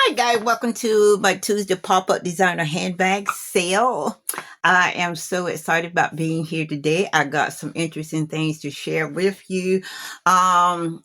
Hi guys, welcome to my Tuesday pop-up designer handbag sale. I am so excited about being here today. I got some interesting things to share with you. Um,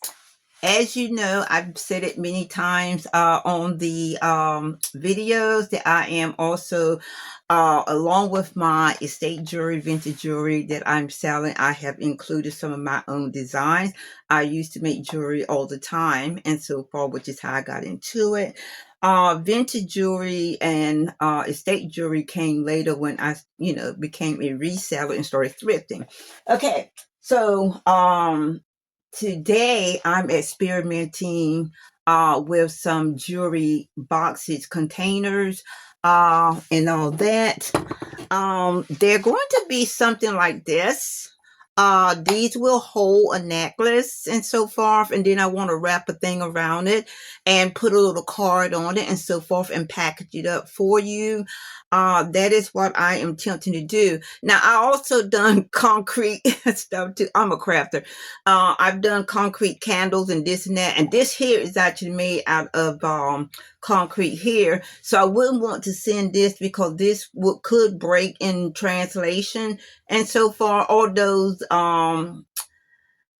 as you know, I've said it many times on the videos that I am also, along with my estate jewelry, vintage jewelry that I'm selling, I have included some of my own designs. I used to make jewelry all the time and so forth, which is how I got into it. Vintage jewelry and estate jewelry came later when I, became a reseller and started thrifting. Okay, so today I'm experimenting with some jewelry boxes, containers, and all that. They're going to be something like this. These will hold a necklace and so forth, and then I want to wrap a thing around it and put a little card on it and so forth and package it up for you. That is what I am attempting to do. Now, I also done concrete stuff too. I'm a crafter. I've done concrete candles and this and that, and this here is actually made out of concrete here. So I wouldn't want to send this because this could break in translation and so far. All those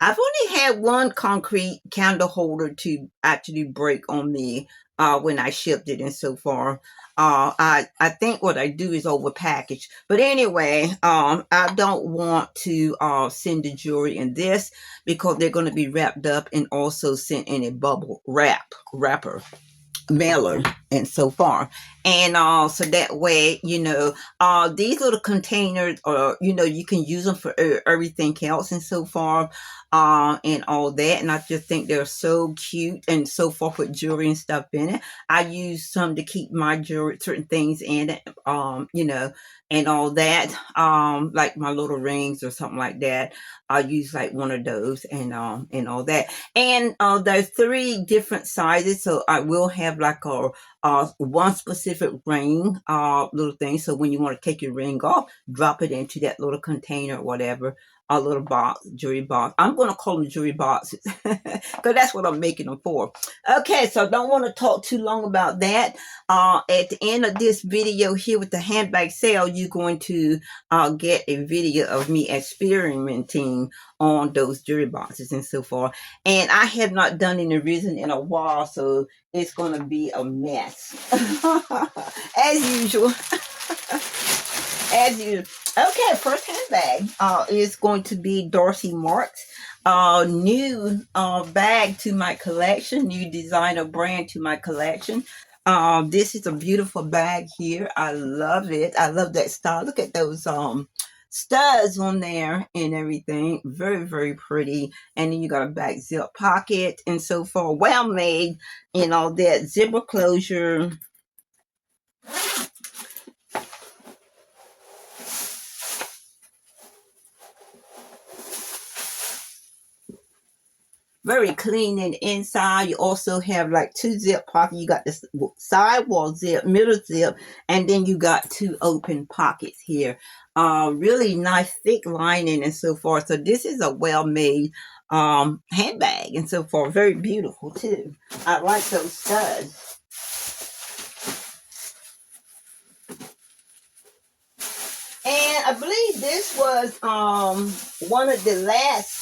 I've only had one concrete candle holder to actually break on me when I shipped it and so far. I think what I do is over package. But anyway, I don't want to send the jewelry in this because they're going to be wrapped up and also sent in a bubble wrapper mailer and so far. And so that way, these little containers are, you can use them for everything else and so far, and all that. And I just think they're so cute and so forth with jewelry and stuff in it. I use some to keep my jewelry, certain things in it, and all that, like my little rings or something like that. I use like one of those and all that. And there's 3 different sizes, so I will have like one specific ring little thing. So when you want to take your ring off, drop it into that little container or whatever, a little box, jewelry box. I'm going to call them jewelry boxes because that's what I'm making them for. Okay, so I don't want to talk too long about that. At the end of this video here with the handbag sale, you're going to get a video of me experimenting on those jewelry boxes and so forth. And I have not done any resin in a while, so it's going to be a mess. As usual. As usual. Okay, first handbag is going to be Dorsey Marks. New bag to my collection, new designer brand to my collection. This is a beautiful bag here. I love it. I love that style. Look at those studs on there and everything. Very, very pretty. And then you got a back zip pocket and so forth. Well made and all that. Zipper closure. Very clean in the inside. You also have like 2 zip pockets. You got this sidewall zip, middle zip, and then you got 2 open pockets here. Really nice thick lining and so forth. So this is a well-made handbag and so forth. Very beautiful too. I like those studs. And I believe this was one of the last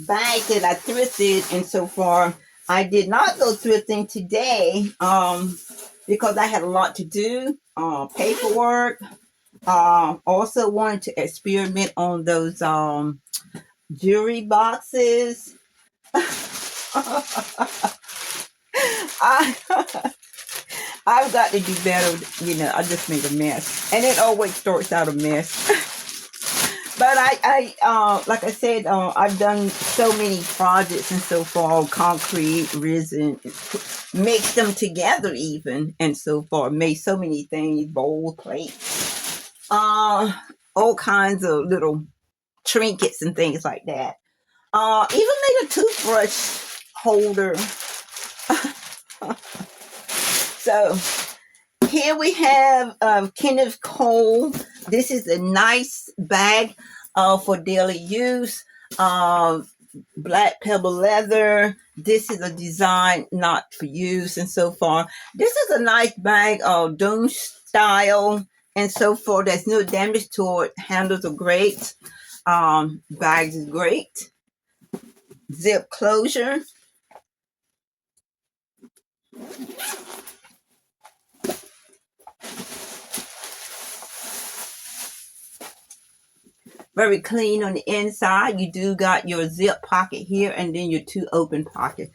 bags that I thrifted and so far. I did not go thrifting today because I had a lot to do, paperwork. Also wanted to experiment on those jewelry boxes. I've got to do better. I just made a mess, and it always starts out a mess. But I like I said, I've done so many projects and so far, concrete, resin, mixed them together even, and so far, made so many things, bowls, plates, all kinds of little trinkets and things like that. Even made a toothbrush holder. So here we have Kenneth Cole. This is a nice bag for daily use. Black pebble leather, This is a design not for use and so forth. This is a nice bag of dome style and so forth. There's no damage to it. Handles are great. Bags is great. Zip closure. Very clean on the inside. You do got your zip pocket here and then your two open pockets.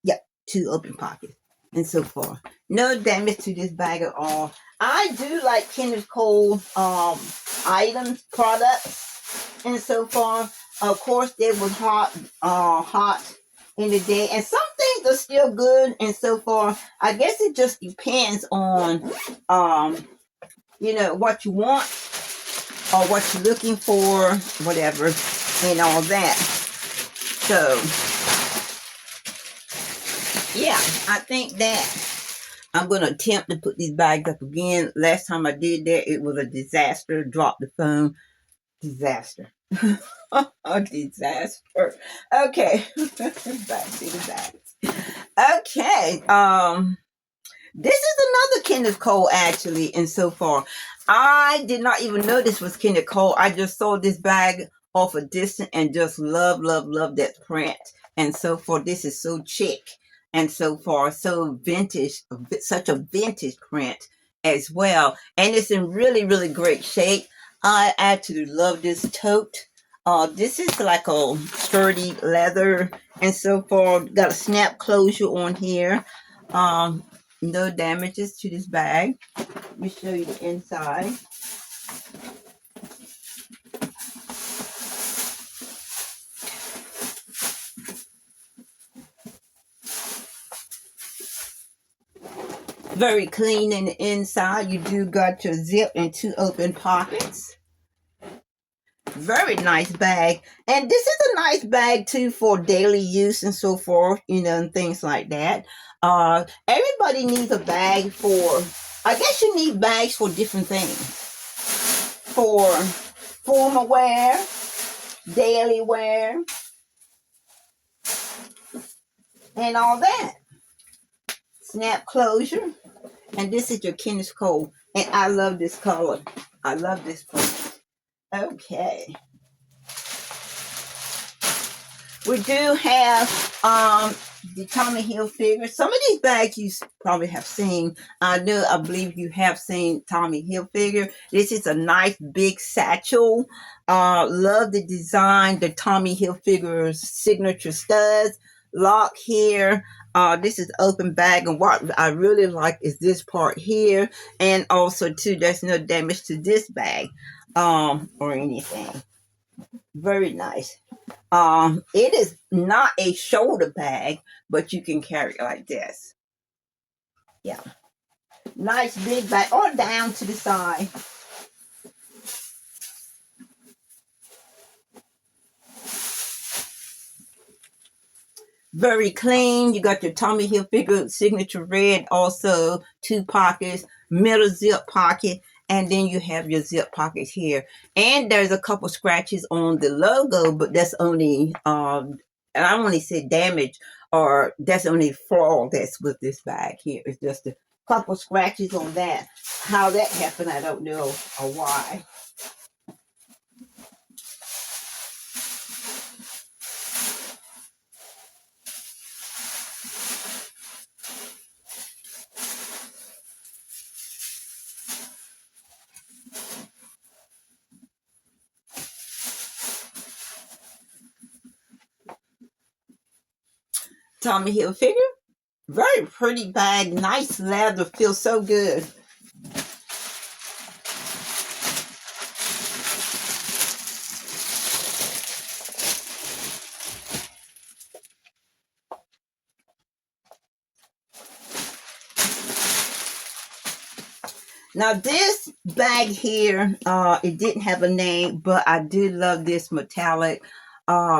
Yep, two open pockets and so forth. No damage to this bag at all. I do like Kenneth Cole items, products, and so forth. Of course, they was hot in the day, and some things are still good and so forth. I guess it just depends on what you want or what you're looking for, whatever, and all that. So yeah, I think that I'm going to attempt to put these bags up again. Last time I did that, it was a disaster. Dropped the phone. Disaster. A disaster. Okay. Back to the bags. Okay. This is another Kenneth Cole, actually, and so far. I did not even know this was Kenneth Cole. I just saw this bag off a distance and just love that print. And so forth. This is so chic and so far, so vintage, such a vintage print as well. And it's in really great shape. I actually love this tote. This is like a sturdy leather and so forth. Got a snap closure on here. No damages to this bag. Let me show you the inside. Very clean in the inside. You do got your zip and two open pockets. Very nice bag. And this is a nice bag too for daily use and so forth, and things like that. Everybody needs a bag for, I guess you need bags for different things. For formal wear, daily wear, and all that. Snap closure. And this is your Kenneth Cole. And I love this color. I love this print. Okay. We do have the Tommy Hilfiger. Some of these bags you probably have seen. I believe you have seen Tommy Hilfiger. This is a nice big satchel. Love the design, the Tommy Hilfiger's signature studs. Lock here. This is open bag, and what I really like is this part here, and also too, there's no damage to this bag, or anything. Very nice. It is not a shoulder bag, but you can carry it like this. Yeah. Nice big bag, or down to the side. Very clean. You got your Tommy Hilfiger signature red, also two pockets, middle zip pocket, and then you have your zip pockets here. And there's a couple scratches on the logo, but that's only, and I only say damage, or that's only flaw that's with this bag here. It's just a couple scratches on that. How that happened, I don't know, or why. Tommy Hilfiger. Very pretty bag. Nice leather. Feels so good. Now this bag here, it didn't have a name, but I do love this metallic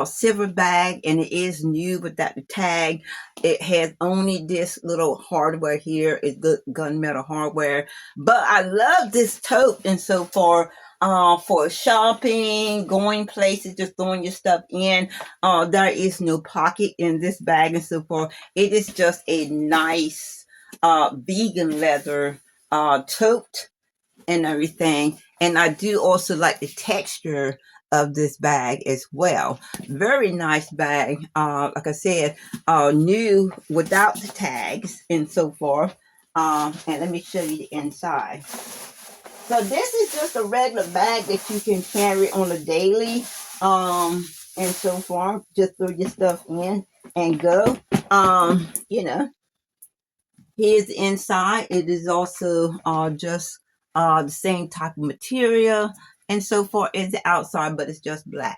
silver bag, and it is new without the tag. It has only this little hardware here. It's good gunmetal hardware, but I love this tote and so far. for shopping, going places, just throwing your stuff in. There is no pocket in this bag and so forth. It is just a nice vegan leather tote and everything. And I do also like the texture of this bag as well. Very nice bag. Like I said, new without the tags and so forth. And let me show you the inside. So this is just a regular bag that you can carry on a daily, and so forth. Just throw your stuff in and go. You know, here's the inside. It is also just the same type of material and so forth as the outside, but it's just black.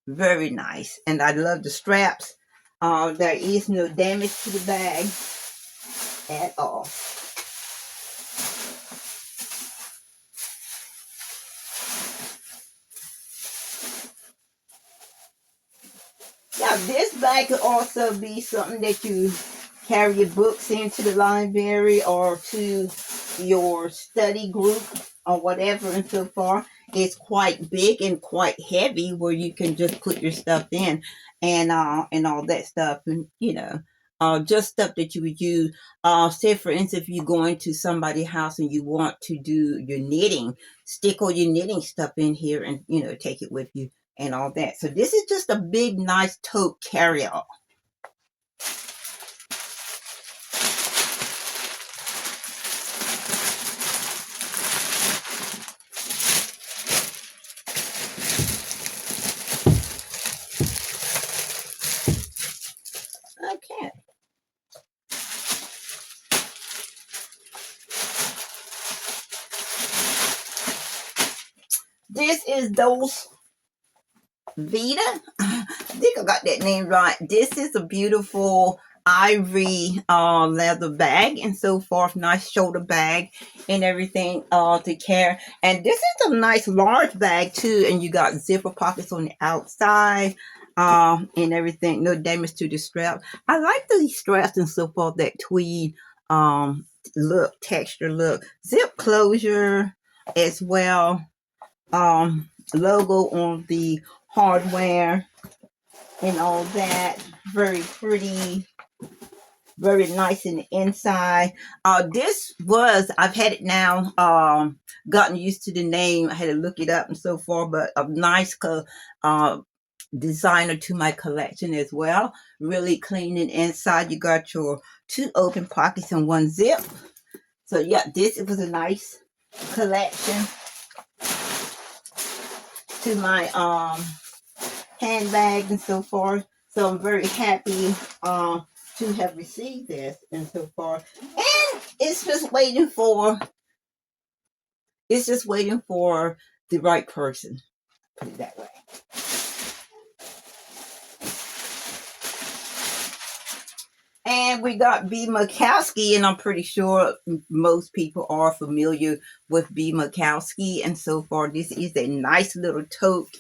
Very nice. And I love the straps. There is no damage to the bag at all. Now, this bag could also be something that you carry your books into the library or to your study group or whatever and so forth. It's quite big and quite heavy where you can just put your stuff in and all that stuff, and just stuff that you would use. Say for instance, if you're going to somebody's house and you want to do your knitting, stick all your knitting stuff in here and take it with you and all that. So this is just a big, nice tote carry-all. Okay. This is Dose Vita. I think I got that name right. This is a beautiful ivory leather bag and so forth. Nice shoulder bag and everything to carry. And this is a nice large bag too. And you got zipper pockets on the outside and everything. No damage to the strap. I like the straps and so forth. That tweed look, texture look. Zip closure as well. Logo on the hardware and all that. Very pretty, very nice in the inside. I've had it now, gotten used to the name. I had to look it up and so forth, but a nice designer to my collection as well. Really clean and inside. You got your 2 open pockets and 1 zip. So yeah, this was a nice collection to my handbag and so forth. So I'm very happy to have received this and so forth. And it's just waiting for the right person. Put it that way. And we got B. Makowski, and I'm pretty sure most people are familiar with B. Makowski and so forth. This is a nice little tote,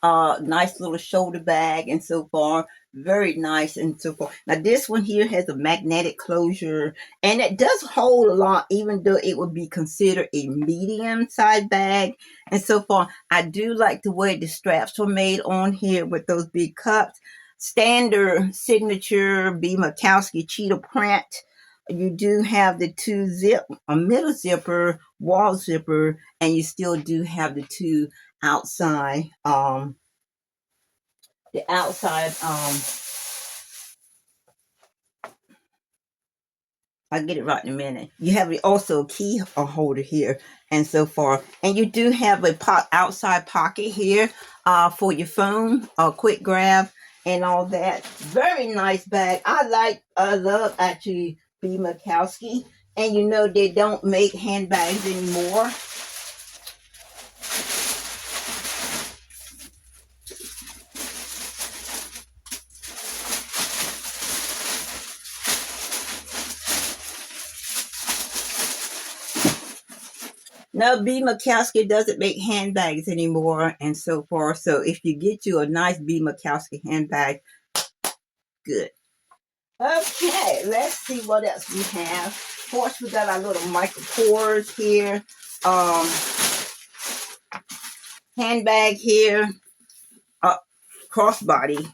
nice little shoulder bag and so forth. Very nice and so forth. Now this one here has a magnetic closure, and it does hold a lot, even though it would be considered a medium side bag and so forth. I do like the way the straps were made on here with those big cups. Standard signature B. Makowski cheetah print. You do have the 2 zip, a middle zipper, wall zipper, and you still do have the 2 outside, the outside, I'll get it right in a minute. You have also a key holder here and so forth. And you do have a outside pocket here for your phone, quick grab and all that. Very nice bag. I love actually B. Makowski. And they don't make handbags anymore. No, B. Makowski doesn't make handbags anymore and so forth. So if you get you a nice B. Makowski handbag, good. Okay, let's see what else we have. Of course, we got our little micro pores here. handbag here, crossbody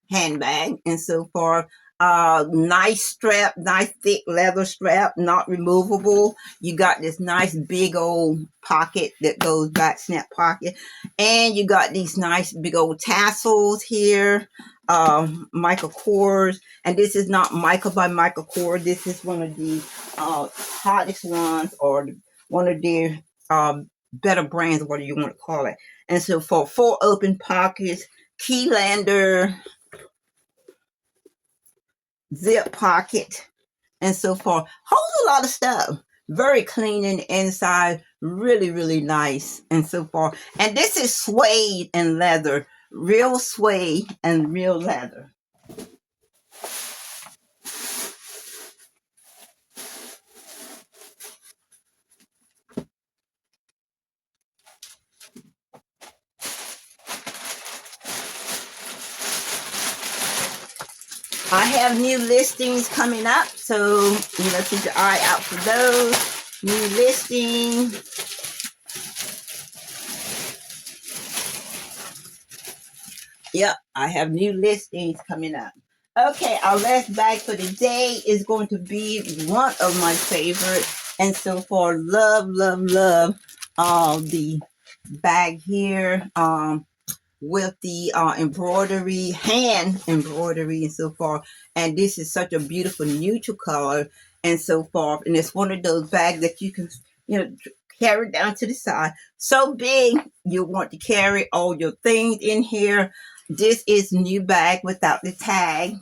handbag, and so forth. Nice strap, nice thick leather strap, not removable. You got this nice big old pocket that goes back, snap pocket, and you got these nice big old tassels here. Michael Kors, and this is not Michael by Michael Kors. This is one of the hottest ones, or one of their better brands, whatever you want to call it. And so for 4 open pockets, keylander, zip pocket, and so forth. Holds a lot of stuff. Very clean in the inside. Really, really nice, and so forth. And this is suede and leather. Real suede and real leather. I have new listings coming up, so keep your eye out for those. New listings. Yep, I have new listings coming up. Okay, our last bag for the day is going to be one of my favorite, and so far, love, love, love the bag here. With the embroidery, hand embroidery, and so forth. And this is such a beautiful neutral color, and so forth. And it's one of those bags that you can, carry down to the side. So big, you want to carry all your things in here. This is new bag without the tag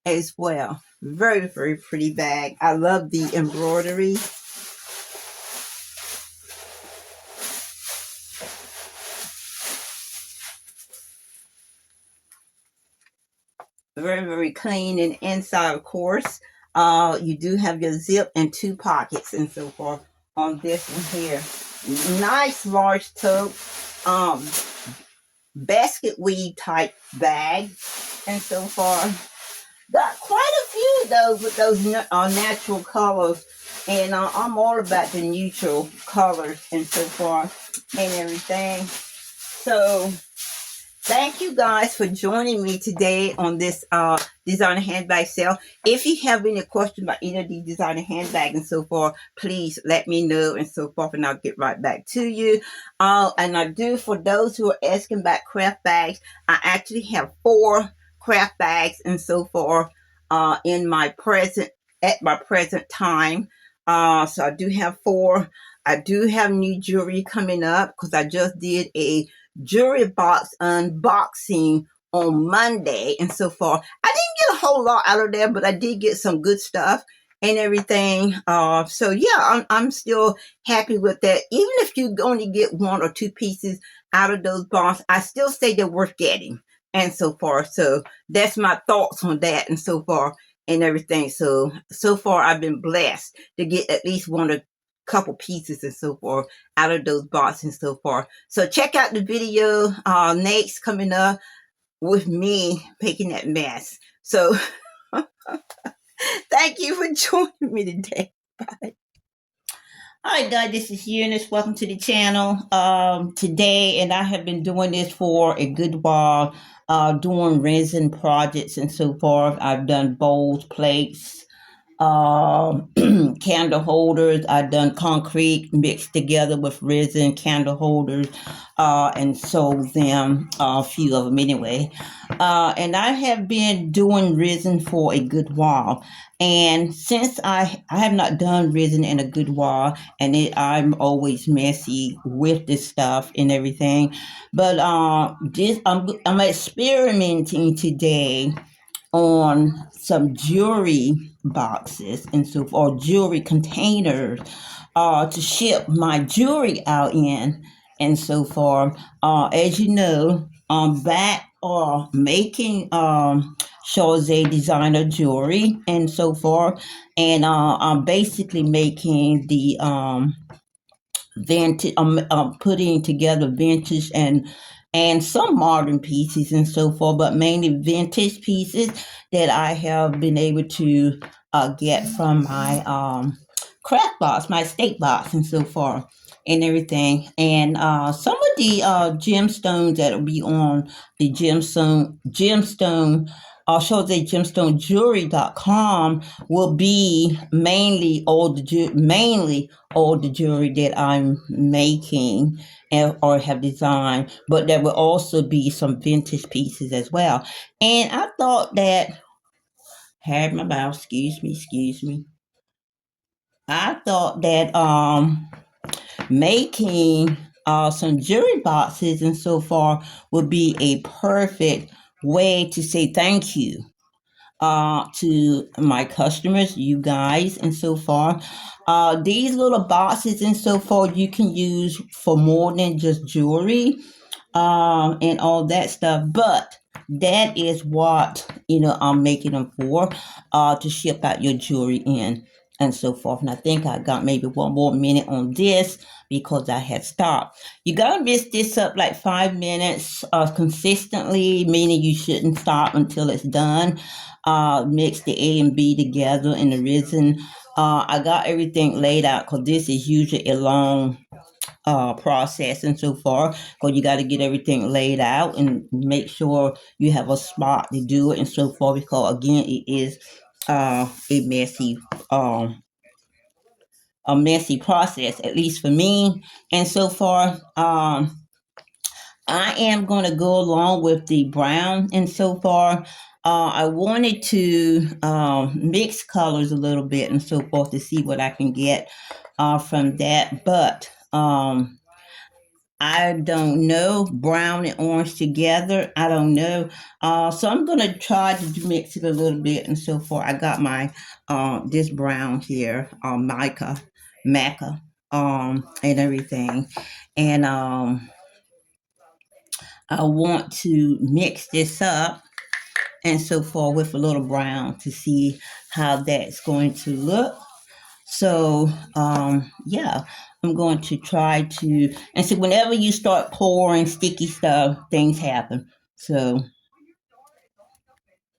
as well. Very, very pretty bag. I love the embroidery. Very, very clean and inside, of course. You do have your zip and 2 pockets and so forth on this one here. Nice large tote, basket weave type bag, and so far. Got quite a few of those with those natural colors, and I'm all about the neutral colors and so forth and everything. So thank you guys for joining me today on this designer handbag sale. If you have any questions about any of these designer handbags and so forth, please let me know and so forth, and I'll get right back to you. And I do, for those who are asking about craft bags, I actually have 4 craft bags and so forth at my present time. So I do have 4. I do have new jewelry coming up because I just did a jewelry box unboxing on Monday and so forth. I didn't get a whole lot out of there, but I did get some good stuff and everything. So yeah, I'm still happy with that. Even if you only get 1 or 2 pieces out of those boxes, I still say they're worth getting and so forth. So that's my thoughts on that and so forth and everything. So far I've been blessed to get at least 1 or couple pieces and so forth out of those boxes and so forth. So check out the video next coming up with me making that mess. So thank you for joining me today. Bye. Hi guys, this is Eunice. Welcome to the channel. Today, and I have been doing this for a good while, doing resin projects and so forth. I've done bowls, plates, candle holders. I've done concrete mixed together with resin candle holders, and sold them, a few of them anyway. And I have been doing resin for a good while. And since I have not done resin in a good while, and I'm always messy with this stuff and everything, but I'm experimenting today on some jewelry boxes and so, or jewelry containers to ship my jewelry out in and so forth. As you know, I'm back making Chaussee designer jewelry and so forth, and I'm basically making the vintage. I'm putting together vintage and some modern pieces and so forth, but mainly vintage pieces that I have been able to get from my craft box, my estate box, and so forth. and everything. And some of the gemstones that will be on the gemstone show that gemstonejewelry.com will be mainly all the jewelry that I'm making or have designed, but there will also be some vintage pieces as well. And I thought that had my mouth, excuse me. I thought that making some jewelry boxes and so far would be a perfect way to say thank you to my customers, you guys, and so far. These little boxes and so forth you can use for more than just jewelry and all that stuff. But that is what I'm making them for, to ship out your jewelry in and so forth. And I think I got maybe one more minute on this because I had stopped. You gotta mix this up like 5 minutes consistently, meaning you shouldn't stop until it's done. Mix the A and B together in the resin. I got everything laid out because this is usually a long process and so far, because you got to get everything laid out and make sure you have a spot to do it and so forth, because again it is a um messy process, at least for me. And so far, I am going to go along with the brown. And so far, I wanted to mix colors a little bit and so forth to see what I can get from that. But I don't know. Brown and orange together. I don't know. So I'm gonna try to mix it a little bit and so forth. I got my this brown here, maca, and everything, and I want to mix this up and so forth with a little brown to see how that's going to look. So, yeah, I'm going to try to, and so whenever you start pouring sticky stuff, things happen. So,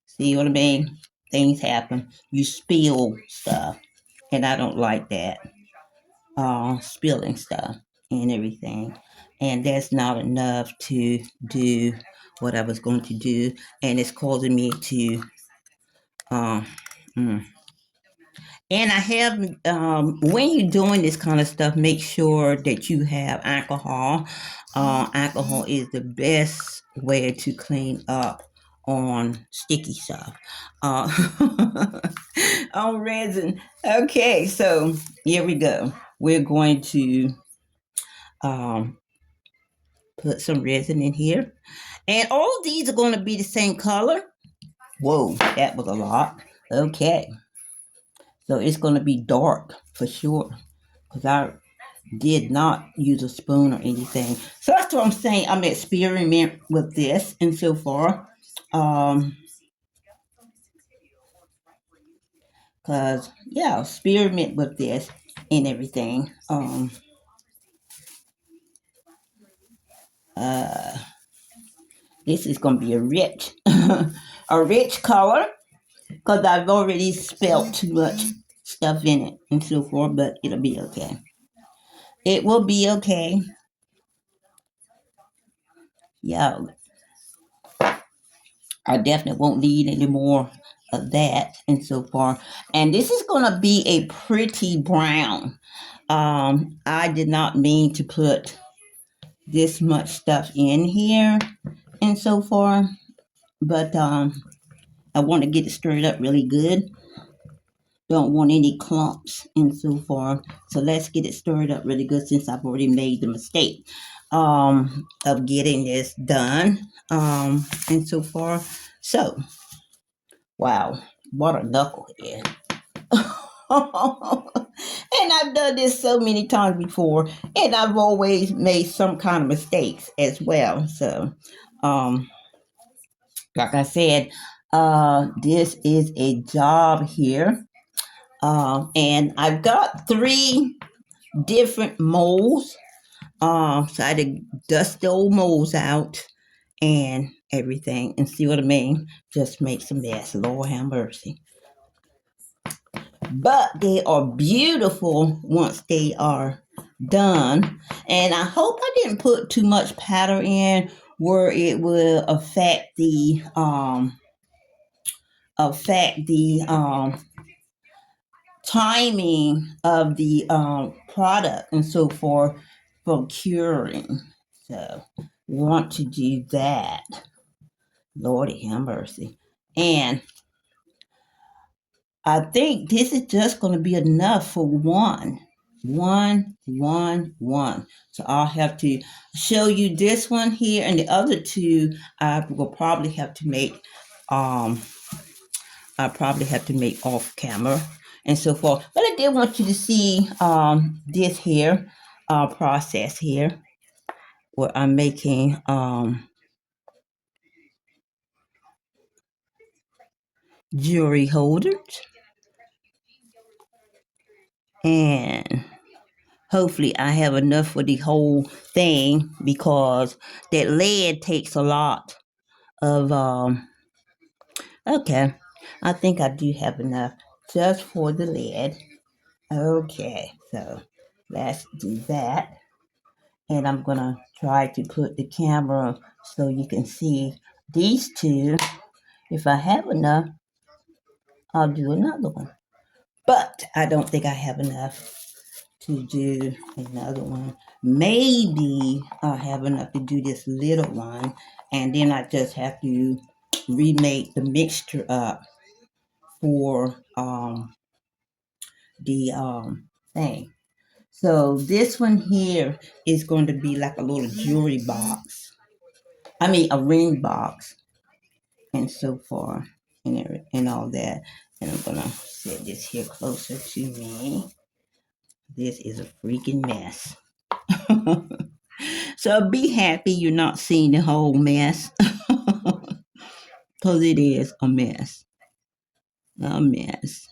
see what I mean? Things happen. You spill stuff, and I don't like that. Spilling stuff and everything. And that's not enough to do what I was going to do, and it's causing me to, uh, mm, and I have, when you're doing this kind of stuff, make sure that you have alcohol. Alcohol is the best way to clean up on sticky stuff. Uh, on resin. Okay, so here we go. We're going to um, put some resin in here. And all of these are going to be the same color. Whoa, that was a lot. Okay. So it's going to be dark for sure, because I did not use a spoon or anything. So that's what I'm saying. I'm experimenting with this and so far. Because, yeah, experiment with this and everything. Uh, this is going to be a rich, a rich color, because I've already spilled too much stuff in it and so forth, but it'll be okay. It will be okay. Yeah, I definitely won't need any more of that and so far. And this is going to be a pretty brown. I did not mean to put this much stuff in here and so far, but I want to get it stirred up really good. Don't want any clumps and so far. So let's get it stirred up really good, since I've already made the mistake of getting this done and so far. So, wow, what a knucklehead. And I've done this so many times before, and I've always made some kind of mistakes as well. So, um, like I said, this is a job here. And I've got 3 different molds. So I had to dust the old molds out and everything, and see what I mean. Just make some mess. Lord have mercy. But they are beautiful once they are done. And I hope I didn't put too much powder in where it will affect the timing of the product and so forth for curing. So we want to do that. Lordy have mercy. And I think this is just going to be enough for one. One. So I'll have to show you this one here, and the other two I will probably have to make um off camera and so forth. But I did want you to see this here process here where I'm making jewelry holders, and hopefully I have enough for the whole thing because that lead takes a lot of okay, I think I do have enough just for the lead. Okay, so let's do that. And I'm gonna try to put the camera so you can see these two. If I have enough, I'll do another one. But I don't think I have enough to do another one. Maybe I'll have enough to do this little one, and then I just have to remake the mixture up for the thing. So this one here is going to be like a little jewelry box. I mean a ring box and so forth and all that. And I'm gonna set this here closer to me. This is a freaking mess. So be happy you're not seeing the whole mess. Because it is a mess. A mess.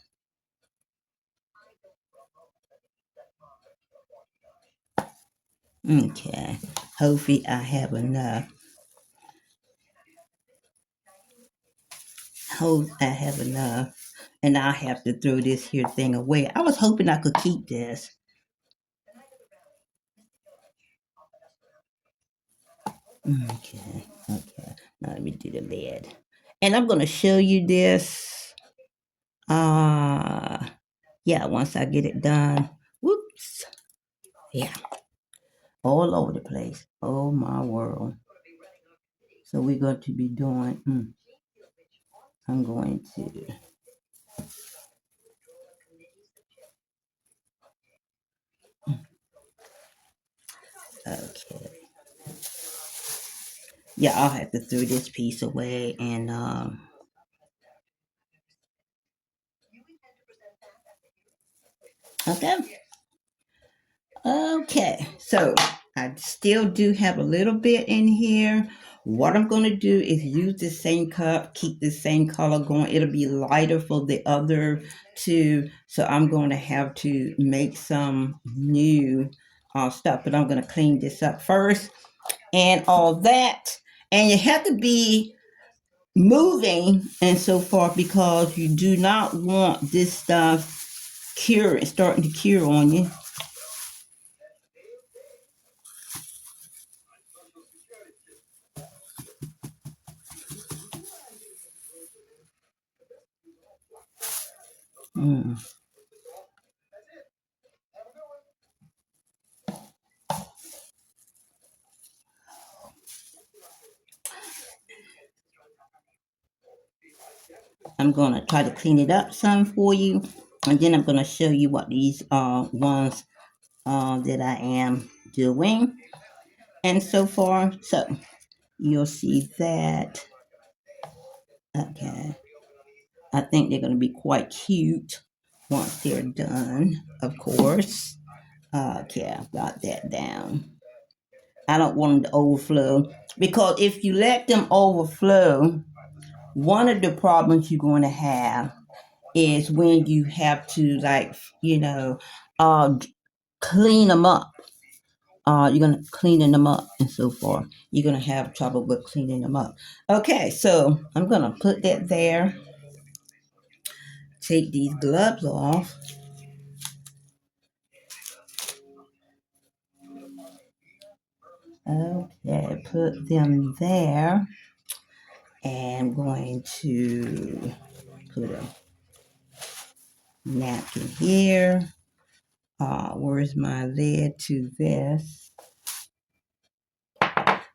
Okay. Hopefully I have enough. Hope I have enough. And I have to throw this here thing away. I was hoping I could keep this. Okay. Now let me do the lid. And I'm gonna show you this. Uh yeah, once I get it done. Whoops. Yeah. All over the place. Oh my world. So we're going to be doing I'm going to okay. Yeah, I'll have to throw this piece away and okay. Okay, so I still do have a little bit in here. What I'm going to do is use the same cup, keep the same color going. It'll be lighter for the other two. So I'm going to have to make some new stuff, but I'm going to clean this up first and all that. And you have to be moving and so forth because you do not want this stuff starting to cure on you. Mm. I'm going to try to clean it up some for you. And then I'm going to show you what these ones that I am doing and so forth. So you'll see that. Okay. I think they're going to be quite cute once they're done, of course. Okay, I've got that down. I don't want them to overflow because if you let them overflow, one of the problems you're going to have is when you have to uh clean them up. You're gonna cleaning them up and so forth. You're gonna have trouble with cleaning them up. Okay, so I'm gonna put that there. Take these gloves off. Okay, put them there. And I'm going to put a napkin here. Where's my lid to this?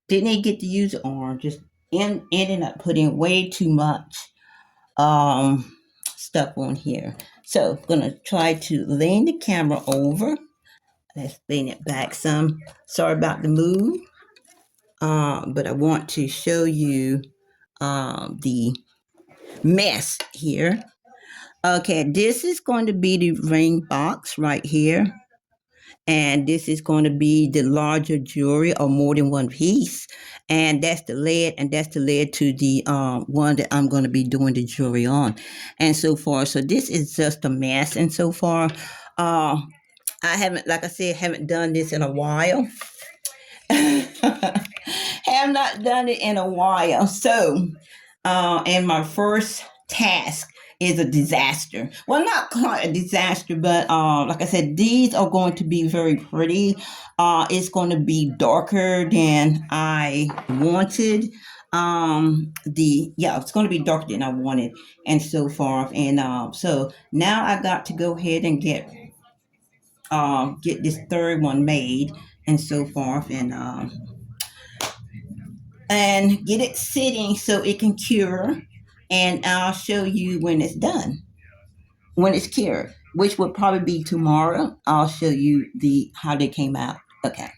Didn't even get to use the arm. Just ended up putting way too much stuff on here. So I'm gonna try to lean the camera over. Let's lean it back some. Sorry about the move, but I want to show you the mess here. Okay, this is going to be the ring box right here. And this is going to be the larger jewelry or more than one piece. And that's the lid, and that's the lid to the one that I'm going to be doing the jewelry on. And so far, so this is just a mess. And so far, I haven't, like I said, haven't done this in a while. Have not done it in a while. So, and my first task is a disaster. Well, not quite a disaster, but like I said, these are going to be very pretty. It's going to be darker than I wanted. It's going to be darker than I wanted, and so forth. And so now I got to go ahead and get this third one made, and so forth, and get it sitting so it can cure. And I'll show you when it's done, when it's cured, which will probably be tomorrow. I'll show you how they came out. Okay.